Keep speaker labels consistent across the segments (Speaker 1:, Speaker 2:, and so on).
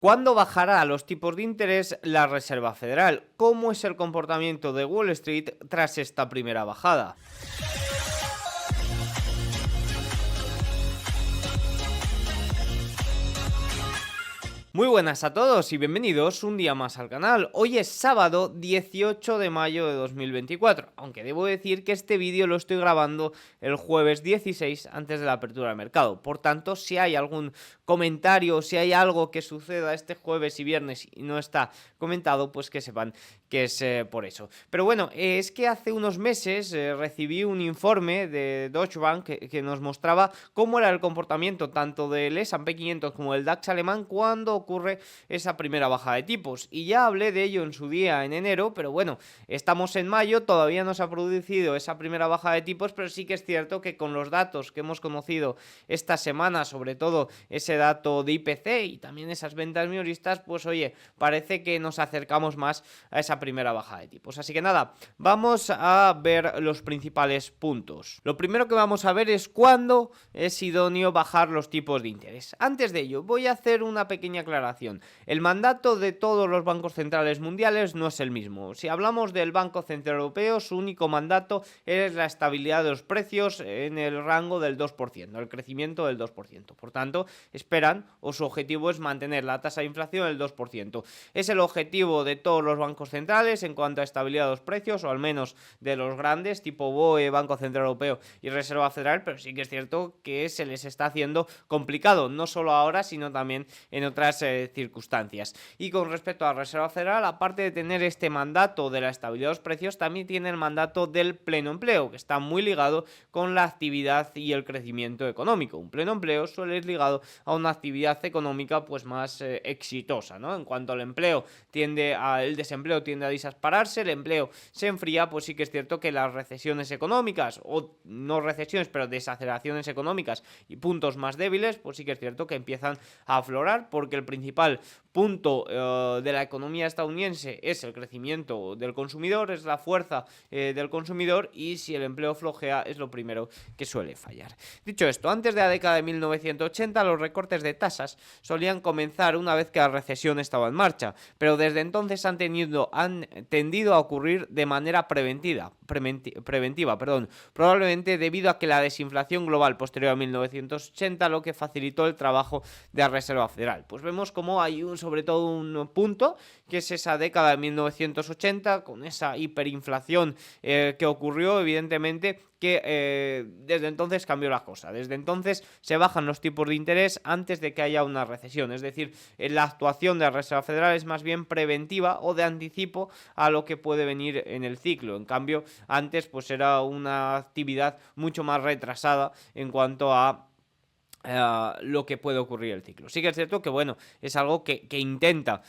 Speaker 1: ¿Cuándo bajará los tipos de interés la Reserva Federal? ¿Cómo es el comportamiento de Wall Street tras esta primera bajada? Muy buenas a todos y bienvenidos un día más al canal. Hoy es sábado 18 de mayo de 2024, aunque debo decir que este vídeo lo estoy grabando el jueves 16 antes de la apertura del mercado. Por tanto, si hay algún comentario, si hay algo que suceda este jueves y viernes y no está comentado, pues que sepan que es por eso. Pero bueno, es que hace unos meses recibí un informe de Deutsche Bank que nos mostraba cómo era el comportamiento tanto del S&P 500 como del DAX alemán cuando ocurre esa primera bajada de tipos. Y ya hablé de ello en su día en enero, pero bueno, estamos en mayo, todavía no se ha producido esa primera bajada de tipos, pero sí que es cierto que con los datos que hemos conocido esta semana, sobre todo ese dato de IPC y también esas ventas minoristas, pues oye, parece que nos acercamos más a esa primera bajada de tipos. Así que nada, vamos a ver los principales puntos. Lo primero que vamos a ver es cuándo es idóneo bajar los tipos de interés. Antes de ello, voy a hacer una pequeña aclaración. El mandato de todos los bancos centrales mundiales no es el mismo. Si hablamos del Banco Central Europeo, su único mandato es la estabilidad de los precios en el rango del 2%, el crecimiento del 2%. Por tanto, esperan o su objetivo es mantener la tasa de inflación del 2%. Es el objetivo de todos los bancos centrales en cuanto a estabilidad de los precios, o al menos de los grandes, tipo BOE, Banco Central Europeo y Reserva Federal, pero sí que es cierto que se les está haciendo complicado, no solo ahora, sino también en otras circunstancias. Y con respecto a la Reserva Federal, aparte de tener este mandato de la estabilidad de los precios, también tiene el mandato del pleno empleo, que está muy ligado con la actividad y el crecimiento económico. Un pleno empleo suele ir ligado a una actividad económica pues más exitosa, ¿no? En cuanto al empleo el desempleo tiende a dispararse, el empleo se enfría, pues sí que es cierto que las recesiones económicas, o no recesiones, pero desaceleraciones económicas y puntos más débiles, pues sí que es cierto que empiezan a aflorar, porque el principal punto de la economía estadounidense es el crecimiento del consumidor, es la fuerza del consumidor, y si el empleo flojea es lo primero que suele fallar. Dicho esto, antes de la década de 1980 los recortes de tasas solían comenzar una vez que la recesión estaba en marcha, pero desde entonces han tendido a ocurrir de manera preventiva, probablemente debido a que la desinflación global posterior a 1980 lo que facilitó el trabajo de la Reserva Federal. Pues vemos como hay sobre todo un punto, que es esa década de 1980, con esa hiperinflación que ocurrió, evidentemente, que desde entonces cambió la cosa. Desde entonces se bajan los tipos de interés antes de que haya una recesión. Es decir, la actuación de la Reserva Federal es más bien preventiva o de anticipo a lo que puede venir en el ciclo. En cambio, antes pues era una actividad mucho más retrasada en cuanto a lo que puede ocurrir el ciclo. Sí que es cierto que bueno, es algo que intenta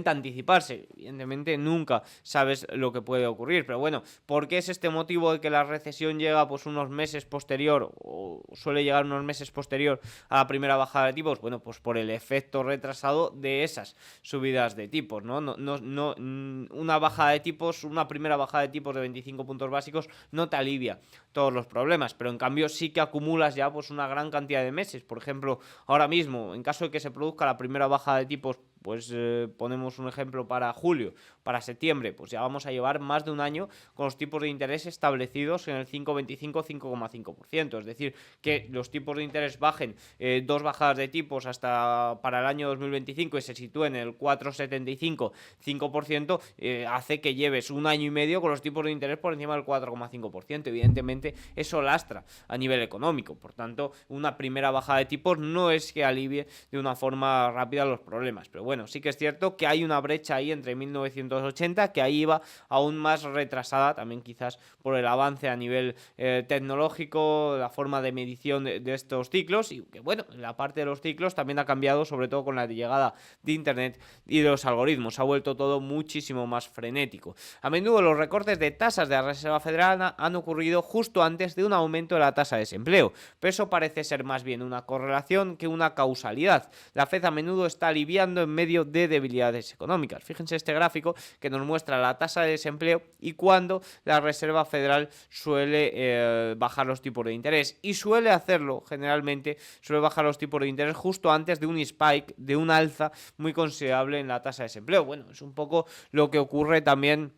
Speaker 1: anticiparse. Evidentemente nunca sabes lo que puede ocurrir, pero bueno, ¿por qué es este motivo de que la recesión llega pues unos meses posterior, o suele llegar unos meses posterior a la primera bajada de tipos? Bueno, pues por el efecto retrasado de esas subidas de tipos, ¿no? Una bajada de tipos, una primera bajada de tipos de 25 puntos básicos no te alivia todos los problemas, pero en cambio sí que acumulas ya pues una gran cantidad de meses. Por ejemplo, ahora mismo, en caso de que se produzca la primera bajada de tipos, pues ponemos un ejemplo para julio, para septiembre, pues ya vamos a llevar más de un año con los tipos de interés establecidos en el 5,25-5,5%. Es decir, que los tipos de interés bajen dos bajadas de tipos hasta para el año 2025 y se sitúen en el 4,75-5%, hace que lleves un año y medio con los tipos de interés por encima del 4,5%. Evidentemente, eso lastra a nivel económico. Por tanto, una primera bajada de tipos no es que alivie de una forma rápida los problemas. Pero bueno, sí que es cierto que hay una brecha ahí entre 1980, que ahí iba aún más retrasada, también quizás por el avance a nivel tecnológico, la forma de medición de estos ciclos, y que bueno, la parte de los ciclos también ha cambiado, sobre todo con la llegada de Internet y de los algoritmos. Ha vuelto todo muchísimo más frenético. A menudo los recortes de tasas de la Reserva Federal han ocurrido justo antes de un aumento de la tasa de desempleo, pero eso parece ser más bien una correlación que una causalidad. La FED a menudo está aliviando en medio medio de debilidades económicas. Fíjense este gráfico que nos muestra la tasa de desempleo y cuándo la Reserva Federal suele bajar los tipos de interés, y suele hacerlo, generalmente suele bajar los tipos de interés justo antes de un spike, de un alza muy considerable en la tasa de desempleo. Bueno, es un poco lo que ocurre también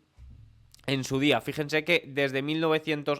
Speaker 1: en su día. Fíjense que desde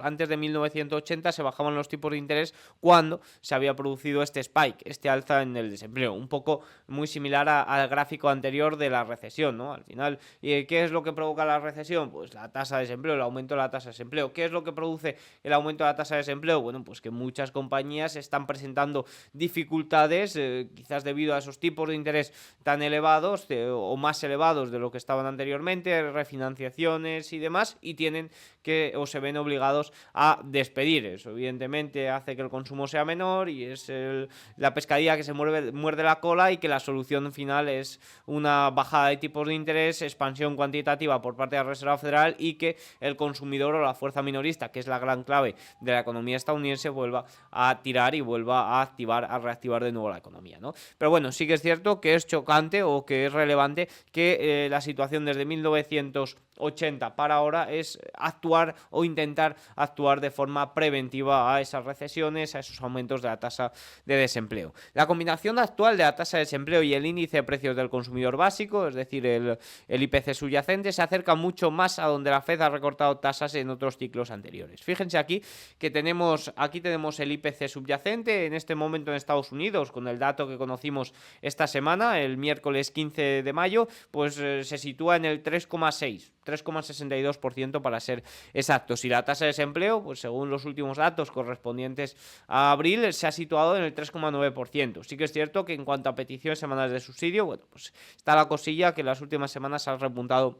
Speaker 1: antes de 1980 se bajaban los tipos de interés cuando se había producido este spike, este alza en el desempleo, un poco muy similar al gráfico anterior de la recesión, ¿no? Al final, ¿qué es lo que provoca la recesión? Pues la tasa de desempleo, el aumento de la tasa de desempleo. ¿Qué es lo que produce el aumento de la tasa de desempleo? Bueno, pues que muchas compañías están presentando dificultades, quizás debido a esos tipos de interés tan elevados o más elevados de lo que estaban anteriormente, refinanciaciones y demás, y tienen que, o se ven obligados a despedir. Eso evidentemente hace que el consumo sea menor y es la pescadilla que se muerde la cola, y que la solución final es una bajada de tipos de interés, expansión cuantitativa por parte de la Reserva Federal, y que el consumidor o la fuerza minorista, que es la gran clave de la economía estadounidense, vuelva a tirar y vuelva a reactivar de nuevo la economía, ¿no? Pero bueno, sí que es cierto que es chocante, o que es relevante, que la situación desde 1980 para ahora es actuar o intentar actuar de forma preventiva a esas recesiones, a esos aumentos de la tasa de desempleo. La combinación actual de la tasa de desempleo y el índice de precios del consumidor básico, es decir, el IPC subyacente, se acerca mucho más a donde la Fed ha recortado tasas en otros ciclos anteriores. Fíjense aquí que tenemos el IPC subyacente en este momento en Estados Unidos, con el dato que conocimos esta semana, el miércoles 15 de mayo, pues se sitúa en el 3,62% para ser exactos. Y la tasa de desempleo, pues según los últimos datos correspondientes a abril, se ha situado en el 3,9%. Sí que es cierto que en cuanto a peticiones semanales de subsidio, bueno, pues está la cosilla que en las últimas semanas ha repuntado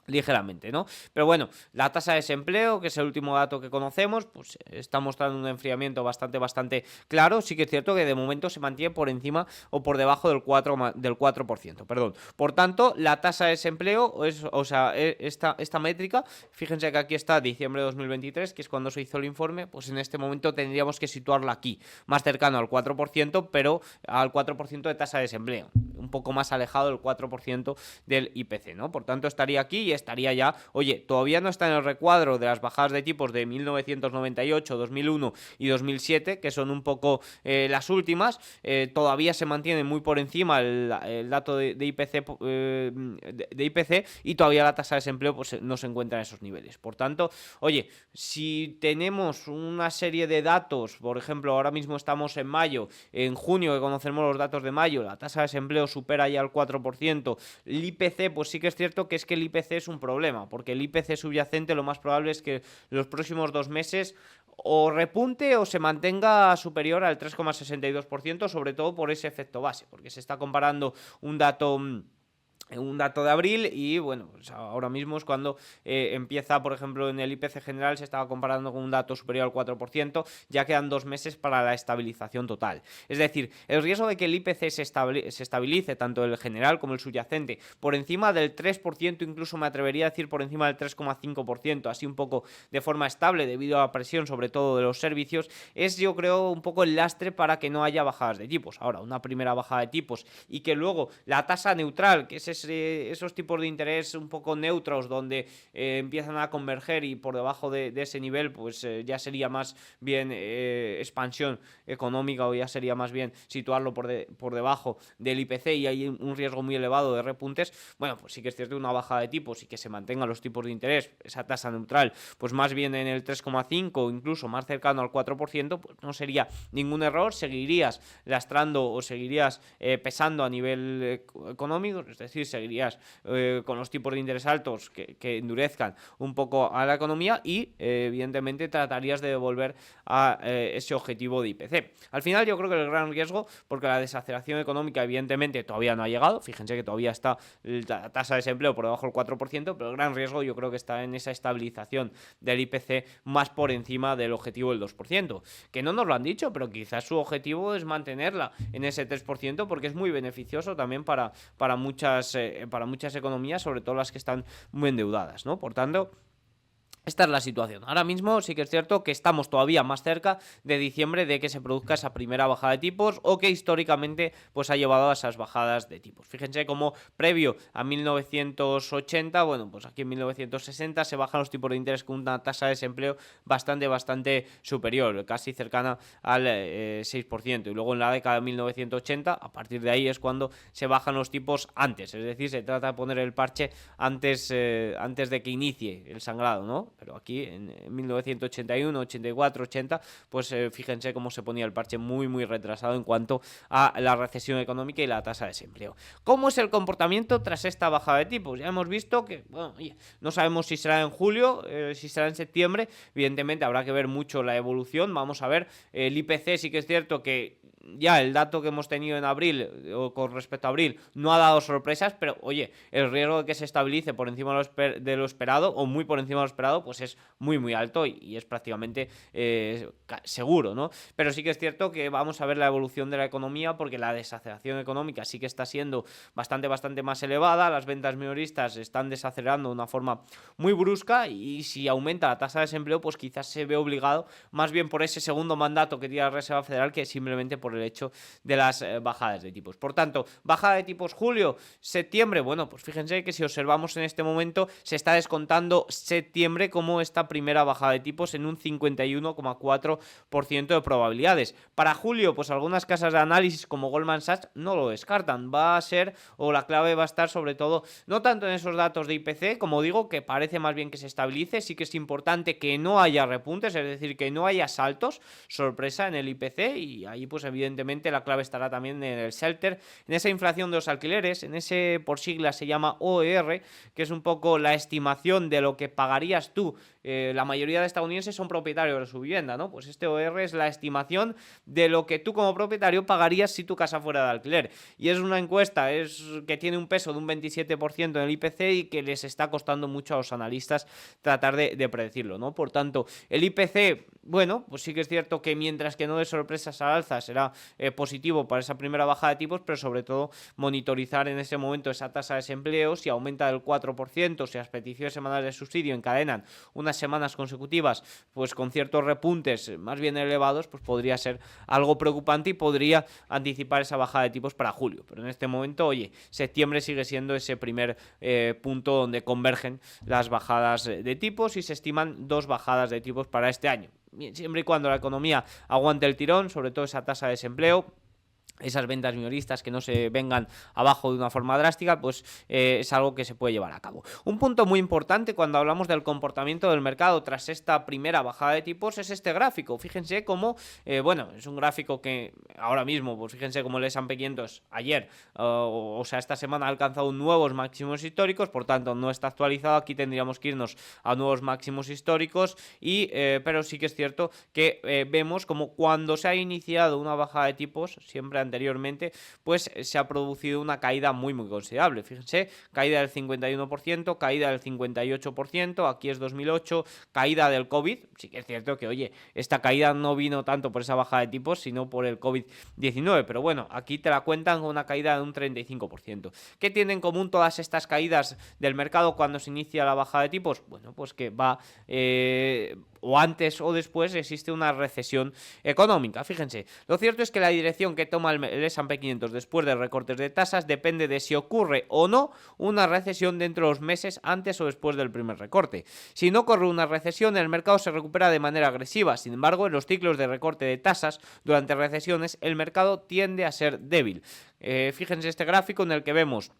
Speaker 1: ligeramente, ¿no? Pero bueno, la tasa de desempleo, que es el último dato que conocemos, pues está mostrando un enfriamiento bastante claro. Sí que es cierto que de momento se mantiene por encima o por debajo del 4%, perdón. Por tanto, la tasa de desempleo, esta métrica, fíjense que aquí está diciembre de 2023, que es cuando se hizo el informe, pues en este momento tendríamos que situarla aquí, más cercano al 4%, pero al 4% de tasa de desempleo, un poco más alejado del 4% del IPC, ¿no? Por tanto, estaría aquí y estaría ya, oye, todavía no está en el recuadro de las bajadas de tipos de 1998, 2001 y 2007, que son un poco las últimas. Todavía se mantiene muy por encima el dato de IPC, y todavía la tasa de desempleo pues no se encuentra en esos niveles. Por tanto, oye, si tenemos una serie de datos, por ejemplo, ahora mismo estamos en mayo, en junio que conocemos los datos de mayo, la tasa de desempleo supera ya el 4%, el IPC, pues sí que es cierto que el IPC es un problema, porque el IPC subyacente lo más probable es que los próximos 2 meses o repunte o se mantenga superior al 3,62%, sobre todo por ese efecto base, porque se está comparando un dato de abril, y bueno, pues ahora mismo es cuando empieza, por ejemplo, en el IPC general se estaba comparando con un dato superior al 4%, ya quedan 2 meses para la estabilización total. Es decir, el riesgo de que el IPC se estabilice, tanto el general como el subyacente, por encima del 3%, incluso me atrevería a decir por encima del 3,5%, así un poco de forma estable debido a la presión sobre todo de los servicios, es, yo creo, un poco el lastre para que no haya bajadas de tipos. Ahora, una primera bajada de tipos y que luego la tasa neutral, que es esos tipos de interés un poco neutros donde empiezan a converger, y por debajo de ese nivel pues ya sería más bien expansión económica, o ya sería más bien situarlo por debajo del IPC, y hay un riesgo muy elevado de repuntes. Bueno, pues sí que es cierto, una bajada de tipos y que se mantengan los tipos de interés, esa tasa neutral, pues más bien en el 3,5 o incluso más cercano al 4%, pues no sería ningún error. Seguirías lastrando o seguirías pesando a nivel económico, es decir, seguirías con los tipos de interés altos que endurezcan un poco a la economía, y evidentemente tratarías de devolver a ese objetivo de IPC. Al final yo creo que el gran riesgo, porque la desaceleración económica evidentemente todavía no ha llegado, fíjense que todavía está la tasa de desempleo por debajo del 4%, pero el gran riesgo yo creo que está en esa estabilización del IPC más por encima del objetivo del 2%, que no nos lo han dicho, pero quizás su objetivo es mantenerla en ese 3%, porque es muy beneficioso también para muchas economías, sobre todo las que están muy endeudadas, ¿no? Por tanto, Esta es la situación. Ahora mismo sí que es cierto que estamos todavía más cerca de diciembre de que se produzca esa primera bajada de tipos o que históricamente pues ha llevado a esas bajadas de tipos. Fíjense cómo previo a 1980, bueno, pues aquí en 1960 se bajan los tipos de interés con una tasa de desempleo bastante superior, casi cercana al 6%. Y luego en la década de 1980, a partir de ahí es cuando se bajan los tipos antes, es decir, se trata de poner el parche antes de que inicie el sangrado, ¿no? Pero aquí en 1981, 84, 80, pues fíjense cómo se ponía el parche muy retrasado en cuanto a la recesión económica y la tasa de desempleo. ¿Cómo es el comportamiento tras esta bajada de tipos? Ya hemos visto que, bueno, no sabemos si será en julio, si será en septiembre, evidentemente habrá que ver mucho la evolución. Vamos a ver, el IPC sí que es cierto que ya el dato que hemos tenido en abril o con respecto a abril no ha dado sorpresas, pero oye, el riesgo de que se estabilice por encima de lo esperado o muy por encima de lo esperado, pues es muy alto y es prácticamente seguro, ¿no? Pero sí que es cierto que vamos a ver la evolución de la economía porque la desaceleración económica sí que está siendo bastante más elevada, las ventas minoristas están desacelerando de una forma muy brusca y si aumenta la tasa de desempleo, pues quizás se ve obligado más bien por ese segundo mandato que tiene la Reserva Federal que simplemente por el hecho de las bajadas de tipos. Por tanto, bajada de tipos julio, septiembre, bueno, pues fíjense que si observamos en este momento se está descontando septiembre como esta primera bajada de tipos en un 51,4% de probabilidades. Para julio, pues algunas casas de análisis como Goldman Sachs no lo descartan, va a ser, o la clave va a estar sobre todo, no tanto en esos datos de IPC, como digo, que parece más bien que se estabilice, sí que es importante que no haya repuntes, es decir, que no haya saltos, sorpresa en el IPC, y ahí pues evidentemente la clave estará también en el shelter, en esa inflación de los alquileres, en ese por siglas se llama OER, que es un poco la estimación de lo que pagarías tú. La mayoría de estadounidenses son propietarios de su vivienda, ¿no? Pues este OER es la estimación de lo que tú como propietario pagarías si tu casa fuera de alquiler. Y es una encuesta que tiene un peso de un 27% en el IPC y que les está costando mucho a los analistas tratar de predecirlo, ¿no? Por tanto, el IPC, bueno, pues sí que es cierto que mientras que no dé sorpresas al alza será positivo para esa primera bajada de tipos, pero sobre todo monitorizar en ese momento esa tasa de desempleo, si aumenta del 4%, si las peticiones semanales de subsidio encadenan unas semanas consecutivas pues con ciertos repuntes más bien elevados, pues podría ser algo preocupante y podría anticipar esa bajada de tipos para julio. Pero en este momento, oye, septiembre sigue siendo ese primer punto donde convergen las bajadas de tipos y se estiman 2 bajadas de tipos para este año. Siempre y cuando la economía aguante el tirón, sobre todo esa tasa de desempleo, esas ventas minoristas que no se vengan abajo de una forma drástica, pues es algo que se puede llevar a cabo. Un punto muy importante cuando hablamos del comportamiento del mercado tras esta primera bajada de tipos es este gráfico. Fíjense cómo, bueno, es un gráfico que ahora mismo, pues fíjense cómo el S&P 500 ayer, o sea, esta semana ha alcanzado nuevos máximos históricos, por tanto no está actualizado, aquí tendríamos que irnos a nuevos máximos históricos, pero sí que es cierto que vemos como cuando se ha iniciado una bajada de tipos, siempre anteriormente, pues se ha producido una caída muy considerable. Fíjense, caída del 51%, caída del 58%, aquí es 2008, caída del COVID. Sí que es cierto que, oye, esta caída no vino tanto por esa bajada de tipos, sino por el COVID-19, pero bueno, aquí te la cuentan con una caída de un 35%. ¿Qué tienen en común todas estas caídas del mercado cuando se inicia la bajada de tipos? Bueno, pues que va o antes o después existe una recesión económica. Fíjense, lo cierto es que la dirección que toma el S&P 500 después de recortes de tasas depende de si ocurre o no una recesión dentro de los meses antes o después del primer recorte. Si no ocurre una recesión, el mercado se recupera de manera agresiva. Sin embargo, en los ciclos de recorte de tasas durante recesiones, el mercado tiende a ser débil. Fíjense este gráfico en el que vemos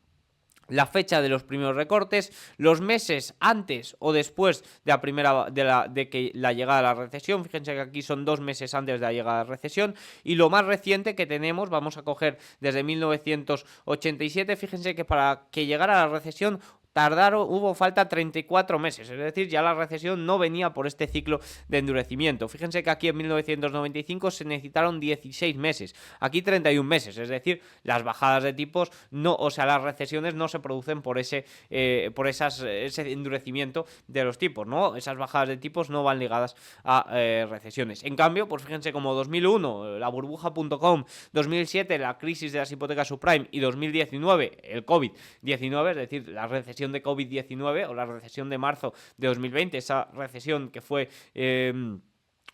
Speaker 1: la fecha de los primeros recortes, los meses antes o después de que la llegada de la recesión. Fíjense que aquí son 2 meses antes de la llegada de la recesión, y lo más reciente que tenemos, vamos a coger desde 1987, fíjense que para que llegara la recesión hubo falta 34 meses, es decir, ya la recesión no venía por este ciclo de endurecimiento. Fíjense que aquí en 1995 se necesitaron 16 meses, aquí 31 meses, es decir, las bajadas de tipos no, o sea, las recesiones no se producen por ese endurecimiento de los tipos, ¿no? Esas bajadas de tipos no van ligadas a recesiones. En cambio, pues fíjense como 2001, la burbuja.com, 2007, la crisis de las hipotecas subprime y 2019, el COVID-19, es decir, las recesiones recesión de COVID-19 o la recesión de marzo de 2020, esa recesión que fue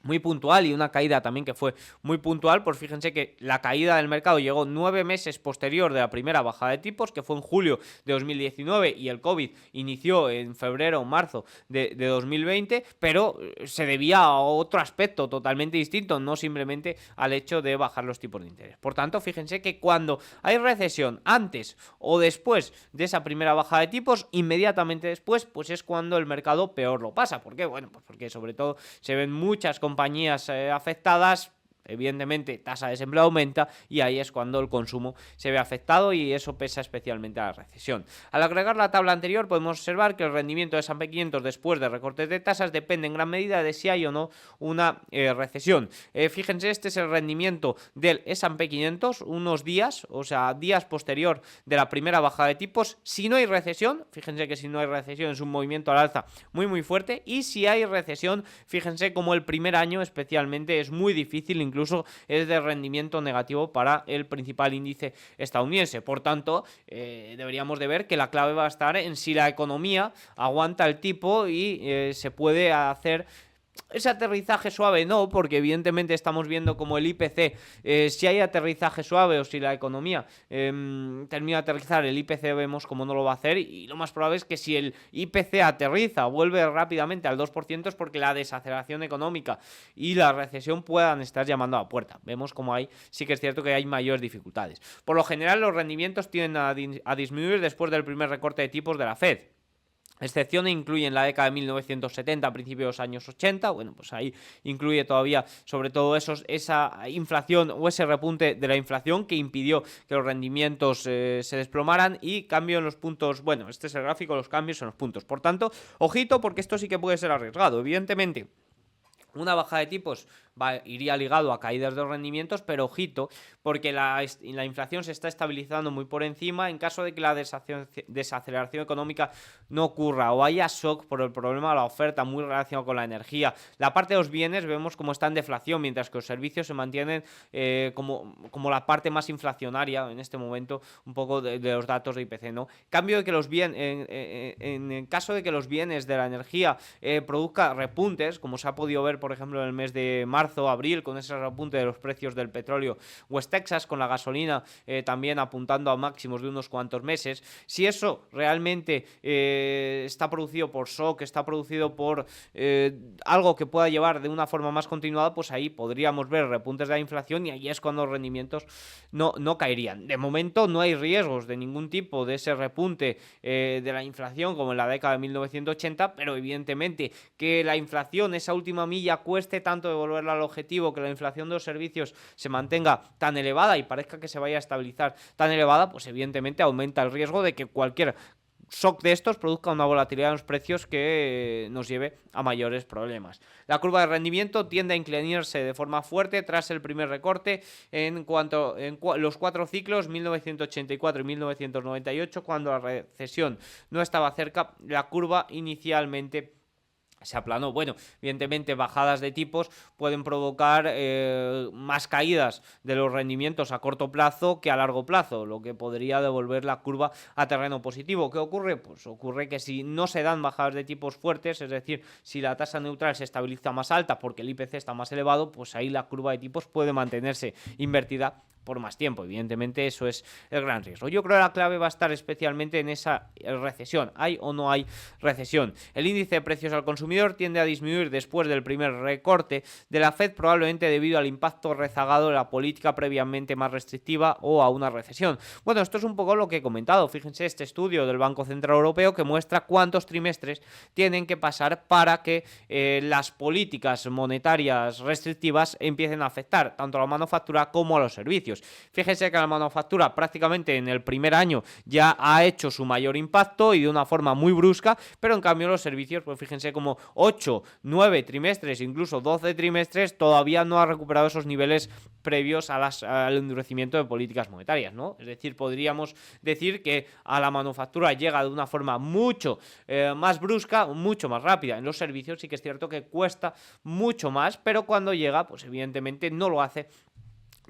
Speaker 1: muy puntual y una caída también que fue muy puntual, pues fíjense que la caída del mercado llegó 9 meses posterior de la primera bajada de tipos, que fue en julio de 2019, y el COVID inició en febrero o marzo de 2020, pero se debía a otro aspecto totalmente distinto, no simplemente al hecho de bajar los tipos de interés. Por tanto, fíjense que cuando hay recesión antes o después de esa primera bajada de tipos, inmediatamente después, pues es cuando el mercado peor lo pasa. ¿Por qué? Bueno, pues porque sobre todo se ven muchas compañías afectadas. Evidentemente, tasa de desempleo aumenta y ahí es cuando el consumo se ve afectado y eso pesa especialmente a la recesión. Al agregar la tabla anterior podemos observar que el rendimiento de S&P 500 después de recortes de tasas depende en gran medida de si hay o no una recesión. Fíjense, este es el rendimiento del S&P 500 unos días, o sea, días posterior de la primera bajada de tipos. Si no hay recesión, fíjense que si no hay recesión es un movimiento al alza muy fuerte, y si hay recesión, fíjense como el primer año especialmente es muy difícil, incluso es de rendimiento negativo para el principal índice estadounidense. Por tanto, deberíamos de ver que la clave va a estar en si la economía aguanta el tipo y se puede hacer ese aterrizaje suave. No, porque evidentemente estamos viendo como el IPC, si hay aterrizaje suave o si la economía termina de aterrizar, el IPC vemos como no lo va a hacer, y lo más probable es que si el IPC aterriza, vuelve rápidamente al 2%, es porque la desaceleración económica y la recesión puedan estar llamando a la puerta. Vemos como sí que es cierto que hay mayores dificultades. Por lo general, los rendimientos tienden a disminuir después del primer recorte de tipos de la Fed. Excepciones incluyen la década de 1970 a principios de los años 80, bueno, pues ahí incluye todavía sobre todo esa inflación o ese repunte de la inflación que impidió que los rendimientos se desplomaran, y cambio en los puntos. Bueno, este es el gráfico, los cambios en los puntos. Por tanto, ojito, porque esto sí que puede ser arriesgado. Evidentemente, una bajada de tipos iría ligado a caídas de los rendimientos, pero ojito, porque la inflación se está estabilizando muy por encima. En caso de que la desaceleración económica no ocurra o haya shock por el problema de la oferta muy relacionado con la energía, la parte de los bienes vemos como está en deflación, mientras que los servicios se mantienen como la parte más inflacionaria en este momento, un poco de los datos de IPC, ¿no? Cambio de que los bienes, en caso de que los bienes de la energía produzca repuntes, como se ha podido ver por ejemplo en el mes de marzo, abril, con ese repunte de los precios del petróleo, West Texas con la gasolina también apuntando a máximos de unos cuantos meses. Si eso realmente está producido por shock, está producido por algo que pueda llevar de una forma más continuada, pues ahí podríamos ver repuntes de la inflación, y ahí es cuando los rendimientos no caerían. De momento no hay riesgos de ningún tipo de ese repunte de la inflación como en la década de 1980, pero evidentemente que la inflación, esa última milla, cueste tanto devolverla al objetivo, que la inflación de los servicios se mantenga tan elevada y parezca que se vaya a estabilizar tan elevada, pues evidentemente aumenta el riesgo de que cualquier shock de estos produzca una volatilidad en los precios que nos lleve a mayores problemas. La curva de rendimiento tiende a inclinarse de forma fuerte tras el primer recorte en cuanto los 4 ciclos 1984 y 1998, cuando la recesión no estaba cerca. La curva inicialmente se aplanó. Bueno, evidentemente bajadas de tipos pueden provocar más caídas de los rendimientos a corto plazo que a largo plazo, lo que podría devolver la curva a terreno positivo. ¿Qué ocurre? Pues ocurre que si no se dan bajadas de tipos fuertes, es decir, si la tasa neutral se estabiliza más alta porque el IPC está más elevado, pues ahí la curva de tipos puede mantenerse invertida por más tiempo. Evidentemente eso es el gran riesgo. Yo creo que la clave va a estar especialmente en esa recesión. ¿Hay o no hay recesión? El índice de precios al consumidor tiende a disminuir después del primer recorte de la Fed, probablemente debido al impacto rezagado de la política previamente más restrictiva o a una recesión. Bueno, esto es un poco lo que he comentado. Fíjense este estudio del Banco Central Europeo que muestra cuántos trimestres tienen que pasar para que las políticas monetarias restrictivas empiecen a afectar tanto a la manufactura como a los servicios. Fíjense que la manufactura prácticamente en el primer año ya ha hecho su mayor impacto y de una forma muy brusca, pero en cambio los servicios, pues fíjense como 8, 9 trimestres, incluso 12 trimestres, todavía no ha recuperado esos niveles previos al endurecimiento de políticas monetarias, ¿no? Es decir, podríamos decir que a la manufactura llega de una forma mucho más brusca, mucho más rápida. En los servicios sí que es cierto que cuesta mucho más, pero cuando llega, pues evidentemente no lo hace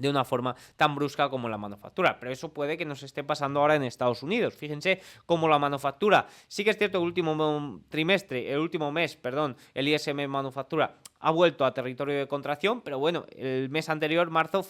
Speaker 1: de una forma tan brusca como la manufactura. Pero eso puede que nos esté pasando ahora en Estados Unidos. Fíjense cómo la manufactura, sí que es cierto que el último trimestre, el último mes, perdón, el ISM manufactura ha vuelto a territorio de contracción, pero bueno, el mes anterior, marzo,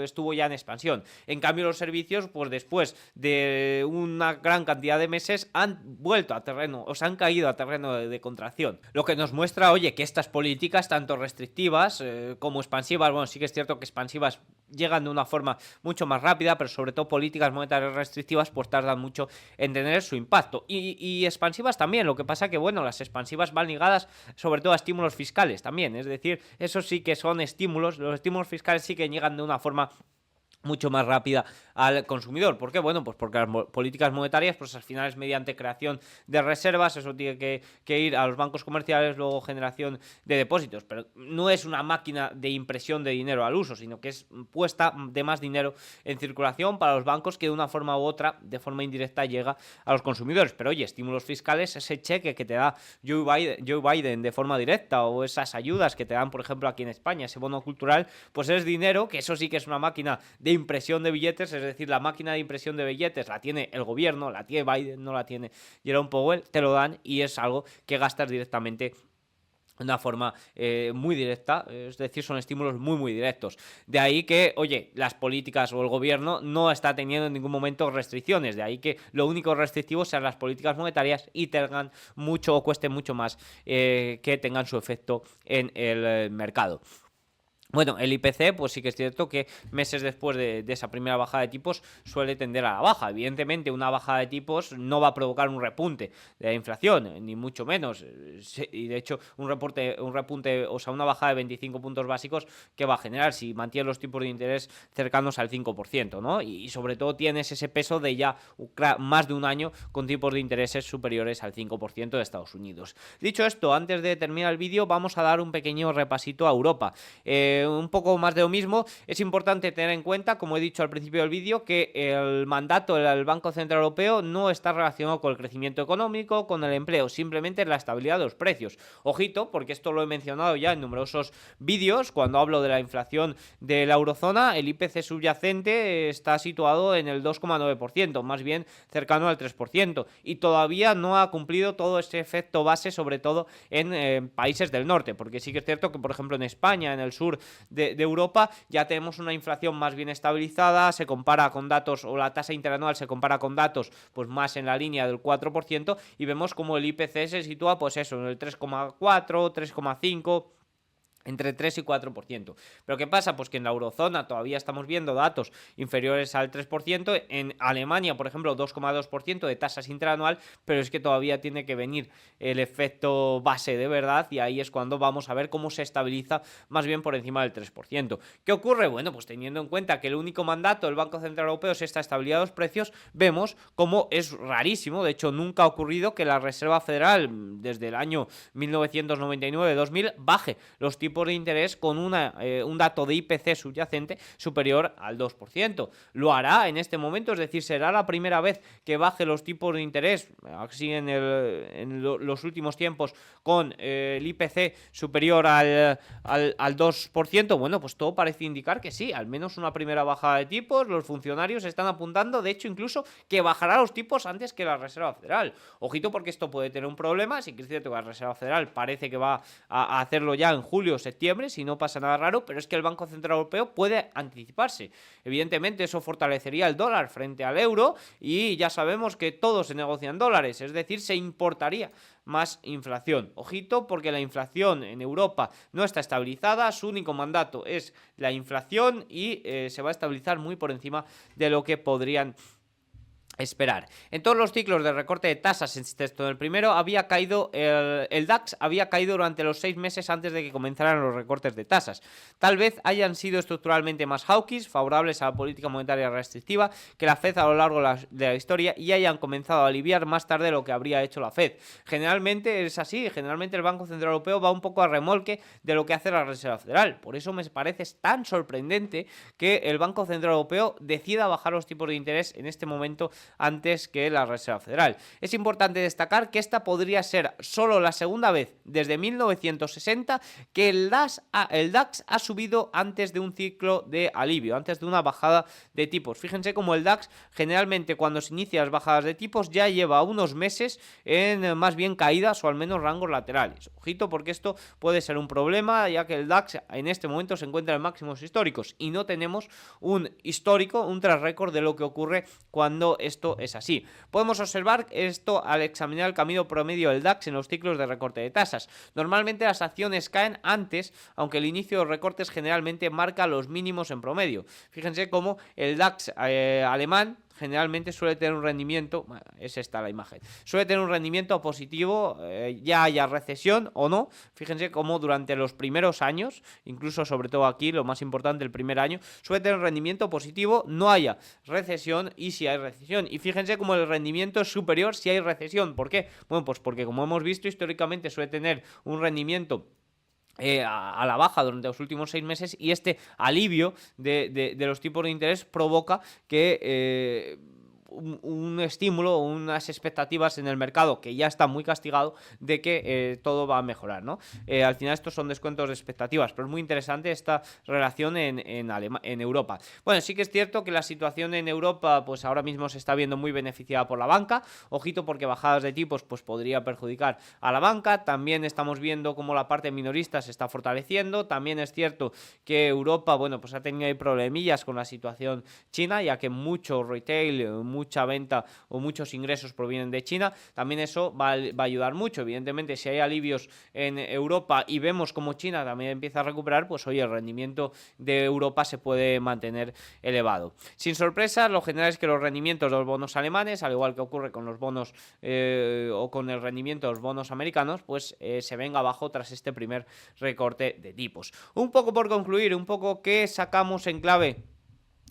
Speaker 1: estuvo ya en expansión. En cambio, los servicios, pues después de una gran cantidad de meses, han vuelto a terreno, o se han caído a terreno de contracción. Lo que nos muestra, oye, que estas políticas, tanto restrictivas como expansivas, bueno, sí que es cierto que expansivas llegan de una forma mucho más rápida, pero sobre todo políticas monetarias restrictivas pues tardan mucho en tener su impacto. Y expansivas también, lo que pasa que bueno, las expansivas van ligadas sobre todo a estímulos fiscales también, es decir, eso sí que son estímulos, los estímulos fiscales sí que llegan de una forma mucho más rápida al consumidor. ¿Por qué? Bueno, pues porque las políticas monetarias, pues al final es mediante creación de reservas, eso tiene que ir a los bancos comerciales, luego generación de depósitos, pero no es una máquina de impresión de dinero al uso, sino que es puesta de más dinero en circulación para los bancos que de una forma u otra, de forma indirecta, llega a los consumidores. Pero oye, estímulos fiscales, ese cheque que te da Joe Biden de forma directa, o esas ayudas que te dan, por ejemplo, aquí en España, ese bono cultural, pues es dinero, que eso sí que es una máquina de impresión de billetes, es decir, la máquina de impresión de billetes la tiene el gobierno, la tiene Biden, no la tiene Jerome Powell, te lo dan y es algo que gastas directamente de una forma muy directa, es decir, son estímulos muy directos. De ahí que, oye, las políticas o el gobierno no está teniendo en ningún momento restricciones, de ahí que lo único restrictivo sean las políticas monetarias y tengan mucho o cueste mucho más que tengan su efecto en el mercado. Bueno, el IPC, pues sí que es cierto que meses después de esa primera bajada de tipos suele tender a la baja. Evidentemente, una bajada de tipos no va a provocar un repunte de la inflación, ni mucho menos. Y de hecho, un repunte, o sea, una bajada de 25 puntos básicos, ¿qué va a generar si mantiene los tipos de interés cercanos al 5%, ¿no? Y sobre todo tienes ese peso de ya más de un año con tipos de intereses superiores al 5% de Estados Unidos. Dicho esto, antes de terminar el vídeo, vamos a dar un pequeño repasito a Europa. Un poco más de lo mismo. Es importante tener en cuenta, como he dicho al principio del vídeo, que el mandato del Banco Central Europeo no está relacionado con el crecimiento económico, con el empleo, simplemente la estabilidad de los precios. Ojito, porque esto lo he mencionado ya en numerosos vídeos, cuando hablo de la inflación de la eurozona, el IPC subyacente está situado en el 2,9%, más bien cercano al 3%, y todavía no ha cumplido todo ese efecto base, sobre todo en países del norte, porque sí que es cierto que, por ejemplo, en España, en el sur de Europa, ya tenemos una inflación más bien estabilizada, se compara con datos, o la tasa interanual se compara con datos pues más en la línea del 4%, y vemos como el IPC se sitúa pues eso, en el 3,4, 3,5, entre 3 y 4%. ¿Pero qué pasa? Pues que en la eurozona todavía estamos viendo datos inferiores al 3%, en Alemania, por ejemplo, 2,2% de tasas interanual, pero es que todavía tiene que venir el efecto base de verdad, y ahí es cuando vamos a ver cómo se estabiliza más bien por encima del 3%. ¿Qué ocurre? Bueno, pues teniendo en cuenta que el único mandato del Banco Central Europeo es esta estabilidad de los precios, vemos cómo es rarísimo, de hecho nunca ha ocurrido que la Reserva Federal desde el año 1999-2000 baje los tipos de interés con un dato de IPC subyacente superior al 2%. Lo hará en este momento, es decir, será la primera vez que baje los tipos de interés, así en los últimos tiempos, con el IPC superior al 2%. Bueno, pues todo parece indicar que sí, al menos una primera bajada de tipos. Los funcionarios están apuntando, de hecho, incluso que bajará los tipos antes que la Reserva Federal. Ojito, porque esto puede tener un problema. Sí que es cierto que la Reserva Federal parece que va a hacerlo ya en julio septiembre, si no pasa nada raro, pero es que el Banco Central Europeo puede anticiparse. Evidentemente eso fortalecería el dólar frente al euro, y ya sabemos que todo se negocia en dólares, es decir, se importaría más inflación. Ojito, porque la inflación en Europa no está estabilizada, su único mandato es la inflación, y se va a estabilizar muy por encima de lo que podrían esperar. En todos los ciclos de recorte de tasas, excepto en el primero, había caído el DAX había caído durante los 6 meses antes de que comenzaran los recortes de tasas. Tal vez hayan sido estructuralmente más hawkish, favorables a la política monetaria restrictiva, que la Fed a lo largo de la historia, y hayan comenzado a aliviar más tarde de lo que habría hecho la Fed. Generalmente es así, generalmente el Banco Central Europeo va un poco a remolque de lo que hace la Reserva Federal. Por eso me parece tan sorprendente que el Banco Central Europeo decida bajar los tipos de interés en este momento antes que la Reserva Federal. Es importante destacar que esta podría ser solo la segunda vez desde 1960 que el DAX ha subido antes de un ciclo de alivio, antes de una bajada de tipos. Fíjense como el DAX generalmente cuando se inicia las bajadas de tipos ya lleva unos meses en más bien caídas o al menos rangos laterales. Ojito porque esto puede ser un problema, ya que el DAX en este momento se encuentra en máximos históricos y no tenemos un histórico, un track record de lo que ocurre cuando esto es así. Podemos observar esto al examinar el camino promedio del DAX en los ciclos de recorte de tasas. Normalmente las acciones caen antes, aunque el inicio de los recortes generalmente marca los mínimos en promedio. Fíjense cómo el DAX alemán generalmente suele tener un rendimiento, es esta la imagen, suele tener un rendimiento positivo, ya haya recesión o no. Fíjense cómo durante los primeros años, incluso sobre todo aquí, lo más importante, el primer año, suele tener un rendimiento positivo, no haya recesión y si hay recesión. Y fíjense cómo el rendimiento es superior si hay recesión. ¿Por qué? Bueno, pues porque como hemos visto históricamente suele tener un rendimiento a la baja durante los últimos 6 meses y este alivio de los tipos de interés provoca que un estímulo, unas expectativas en el mercado que ya está muy castigado de que todo va a mejorar, ¿no? Al final estos son descuentos de expectativas, pero es muy interesante esta relación en Europa. Bueno, sí que es cierto que la situación en Europa pues ahora mismo se está viendo muy beneficiada por la banca. Ojito porque bajadas de tipos pues podría perjudicar a la banca. También estamos viendo cómo la parte minorista se está fortaleciendo. También es cierto que Europa, bueno, pues ha tenido ahí problemillas con la situación china, ya que mucho retail, mucha venta o muchos ingresos provienen de China. También eso va a ayudar mucho. Evidentemente, si hay alivios en Europa y vemos como China también empieza a recuperar, pues oye, el rendimiento de Europa se puede mantener elevado. Sin sorpresa, lo general es que los rendimientos de los bonos alemanes, al igual que ocurre con los bonos o con el rendimiento de los bonos americanos, pues se venga abajo tras este primer recorte de tipos. Un poco por concluir, un poco qué sacamos en clave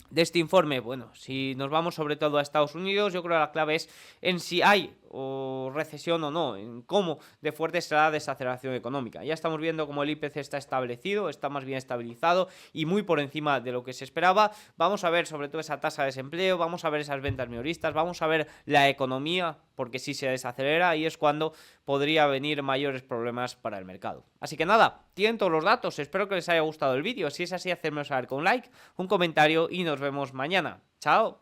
Speaker 1: de este informe. Bueno, si nos vamos sobre todo a Estados Unidos, yo creo que la clave es en si hay o recesión o no, en cómo de fuerte será la desaceleración económica. Ya estamos viendo cómo el IPC está establecido, está más bien estabilizado y muy por encima de lo que se esperaba. Vamos a ver sobre todo esa tasa de desempleo, vamos a ver esas ventas minoristas, vamos a ver la economía, porque si se desacelera ahí es cuando podría venir mayores problemas para el mercado. Así que nada, tienen todos los datos, espero que les haya gustado el vídeo. Si es así, hacedmelo saber con un like, un comentario y nos vemos mañana. ¡Chao!